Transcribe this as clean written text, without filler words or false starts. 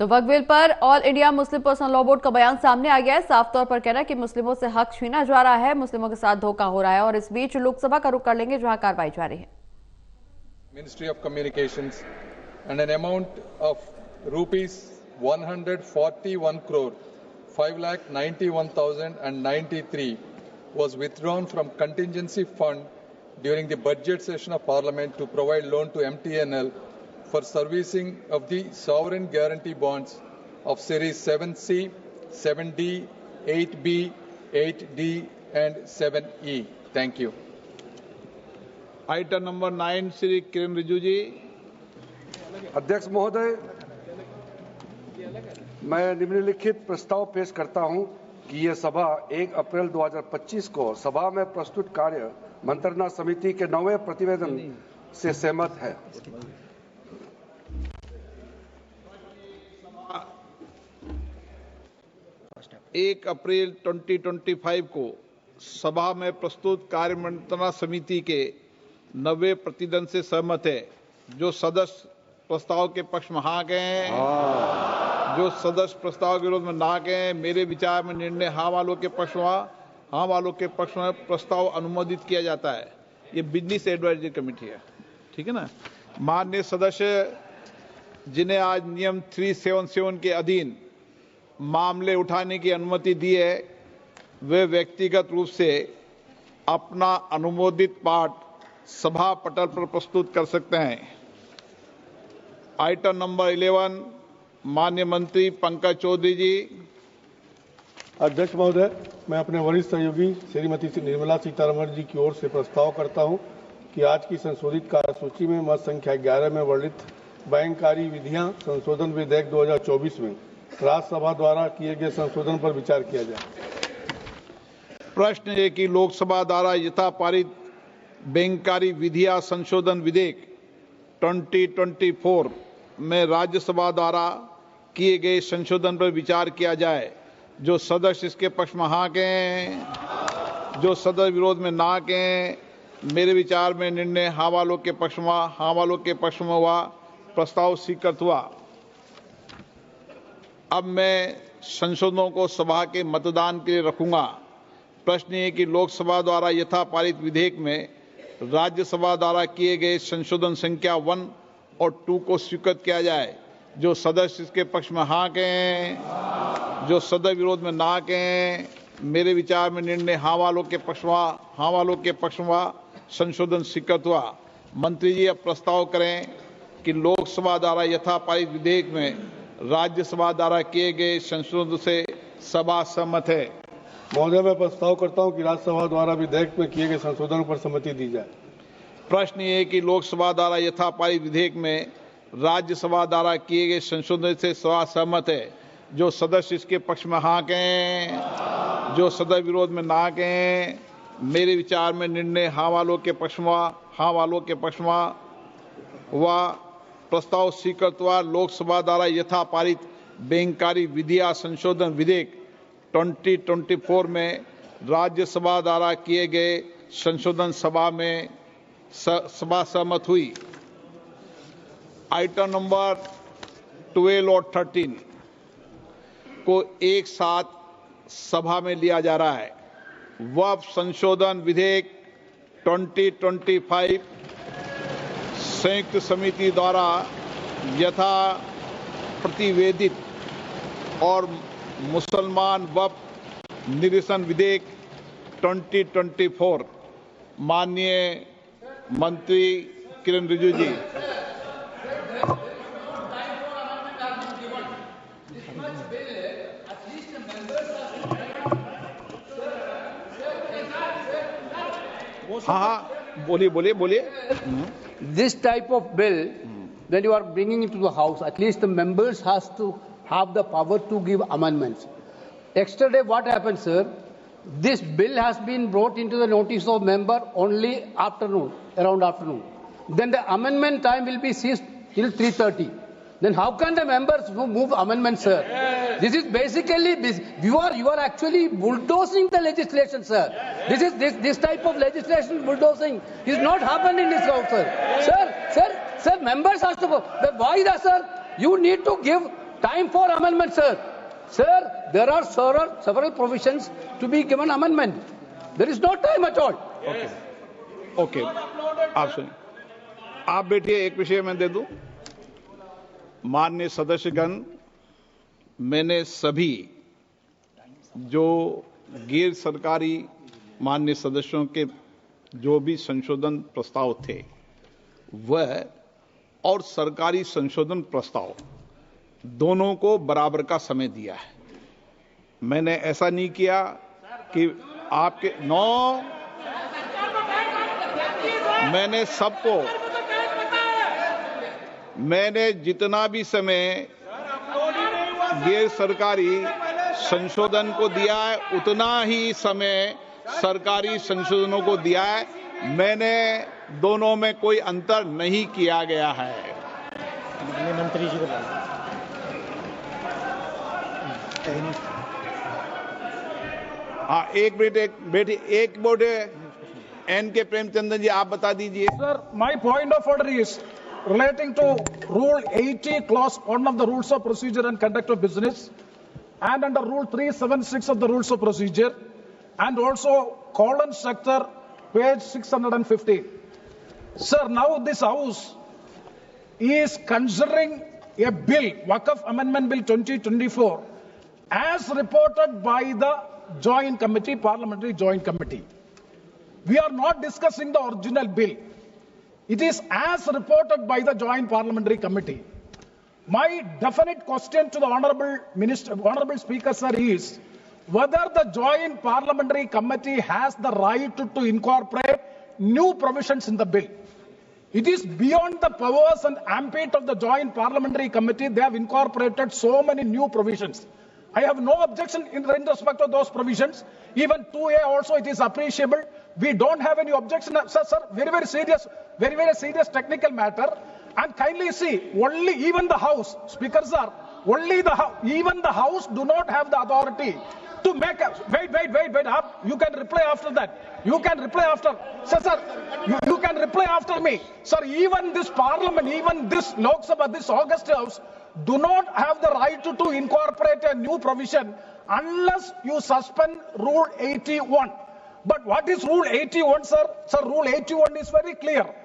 तो वक्फ बिल पर all India Muslim personal law board का बयान सामने आ गया है। साफ तौर पर कहना है कि मुस्लिमों से हक छीना जा रहा है, मुस्लिमों के साथ धोखा हो रहा है। और इस बीच लोकसभा का रुख कर लेंगे जहां कार्रवाई जारी है। Ministry of Communications and an amount of rupees 141 crore 5,91,093 was withdrawn from contingency fund during the budget session of Parliament to provide loan to MTNL for servicing of the sovereign guarantee bonds of series 7C, 7D, 8B, 8D and 7E. Thank you. Item number 9 Shri Kiren Rijiju ji. अध्यक्ष महोदय, मैं निम्नलिखित प्रस्ताव पेश करता हूं कि यह सभा 1 अप्रैल 2025 को सभा में प्रस्तुत कार्य मंत्रणा समिति के 9वें प्रतिवेदन से सहमत है। 1 अप्रैल 2025 को सभा में प्रस्तुत कार्य मंत्रणा समिति के 9वें प्रतिवेदन से सहमत है। जो सदस्य प्रस्ताव के पक्ष में हाँ गए, जो सदस्य प्रस्ताव के विरोध में ना गए, मेरे विचार में निर्णय हाँ वालों के पक्ष में हाँ वालों के पक्ष में प्रस्ताव अनुमोदित किया जाता है। ये बिजनेस एडवाइजरी कमेटी है, ठीक है ना। माननीय सदस्य जिन्हें आज नियम 377 के अधीन मामले उठाने की अनुमति दी है, वे व्यक्तिगत रूप से अपना अनुमोदित पाठ सभा पटल पर प्रस्तुत कर सकते हैं। आइटम नंबर 11 माननीय मंत्री पंकज चौधरी जी। अध्यक्ष महोदय, मैं अपने वरिष्ठ सहयोगी श्रीमती निर्मला सीतारमण जी की ओर से प्रस्ताव करता हूं कि आज की संशोधित कार्यसूची में मत संख्या 11 में वर्णित बैंककारी विधियां संशोधन विधेयक 2024 में राज्यसभा द्वारा किए गए संशोधन पर विचार किया जाए। प्रश्न है कि लोकसभा द्वारा यथा पारित बैंककारी विधियां संशोधन विधेयक 2024 में राज्यसभा द्वारा किए गए संशोधन पर विचार किया जाए। जो सदस्य इसके पक्ष में हाँ कहें, जो सदस्य विरोध में ना कहें, मेरे विचार में निर्णय हाँ वालों के पक्ष में हाँ वालों के पक्ष में हुआ, प्रस्ताव स्वीकृत हुआ। अब मैं संशोधनों को सभा के मतदान के लिए रखूंगा। प्रश्न है कि लोकसभा द्वारा यथा पारित विधेयक में राज्यसभा द्वारा किए गए संशोधन संख्या 1 और 2 को स्वीकृत किया जाए। जो सदस्य इसके पक्ष में हाँ कहें, जो सदस्य विरोध में ना कहें, मेरे विचार में निर्णय हाँ वालों के पक्ष में हाँ वालों के पक्ष में संशोधन स्वीकृत हुआ। मंत्री जी अब प्रस्ताव करें कि लोकसभा द्वारा यथा पारित विधेयक में राज्यसभा द्वारा किए गए संशोधन से सभा सहमत है। महोदय, मैं प्रस्ताव करता हूं कि राज्यसभा द्वारा विधेयक में किए गए संशोधनों पर सहमति दी जाए। प्रश्न ये है कि लोकसभा द्वारा यथा पारित विधेयक में राज्यसभा द्वारा किए गए संशोधन से सभा सहमत है। जो सदस्य इसके पक्ष में हाँ कहें, जो सदस्य विरोध में ना कहें, मेरे विचार में निर्णय हाँ वालों के पक्ष में हाँ वालों के पक्ष में हुआ, प्रस्ताव स्वीकृत हुआ। लोकसभा द्वारा यथा पारित बैंककारी विधियां संशोधन विधेयक 2024 में राज्यसभा द्वारा किए गए संशोधन सभा सहमत हुई। आइटम नंबर 12 और 13 को एक साथ सभा में लिया जा रहा है। वक्फ संशोधन विधेयक 2025 संयुक्त समिति द्वारा यथा प्रतिवेदित और मुसलमान वक्फ निरसन विधेयक 2024। माननीय मंत्री किरण रिजिजू जी। हाँ, बोलिए। This type of bill, when you are bringing it to the House, at least the members has to have the power to give amendments. Yesterday, what happened, sir? This bill has been brought into the notice of member only afternoon, around afternoon. Then the amendment time will be ceased till 3:30. Then how can the members move amendments, sir? This is basically you are actually bulldozing the legislation, sir. This type of legislation bulldozing is not happened in this house, sir. Sir, members has to go. Why that, sir? You need to give time for amendment, sir. Sir, there are several provisions to be given amendment. There is no time at all. Okay, आप सुनिए, आप बैठिए, एक विषय मैं दे दूं। माननीय सदस्यगण, मैंने सभी जो गैर सरकारी माननीय सदस्यों के जो भी संशोधन प्रस्ताव थे वह और सरकारी संशोधन प्रस्ताव दोनों को बराबर का समय दिया है। मैंने ऐसा नहीं किया कि आपके मैंने जितना भी समय गैर सरकारी संशोधन को दिया है उतना ही समय सरकारी संशोधनों को दिया है। मैंने दोनों में कोई अंतर नहीं किया गया है। मंत्री जी को हाँ, एक मिनट एन के प्रेमचंद्रन जी, आप बता दीजिए। Sir, my point of order is relating to Rule 80, Clause 1 of the Rules of Procedure and Conduct of Business, and under Rule 376 of the Rules of Procedure, and also colon structure, page 615. Sir, now this House is considering a bill, Waqf Amendment Bill 2024, as reported by the Joint Committee, Parliamentary Joint Committee. We are not discussing the original bill. It is as reported by the Joint Parliamentary Committee. My definite question to the Honorable Speaker, sir, is whether the Joint Parliamentary Committee has the right to incorporate new provisions in the bill. It is beyond the powers and ambit of the Joint Parliamentary Committee. They have incorporated so many new provisions. I have no objection in respect of those provisions. Even 2A also, it is appreciable. We don't have any objection. Sir, very serious technical matter. And kindly see, only even the House, Speaker sir, even the House do not have the authority to make wait up. You can reply after that. You can reply after. Sir, you can reply after me. Sir, even this Parliament, even this Lok Sabha, this August House, do not have the right to incorporate a new provision unless you suspend Rule 81. But what is Rule 81, sir? Sir, Rule 81 is very clear.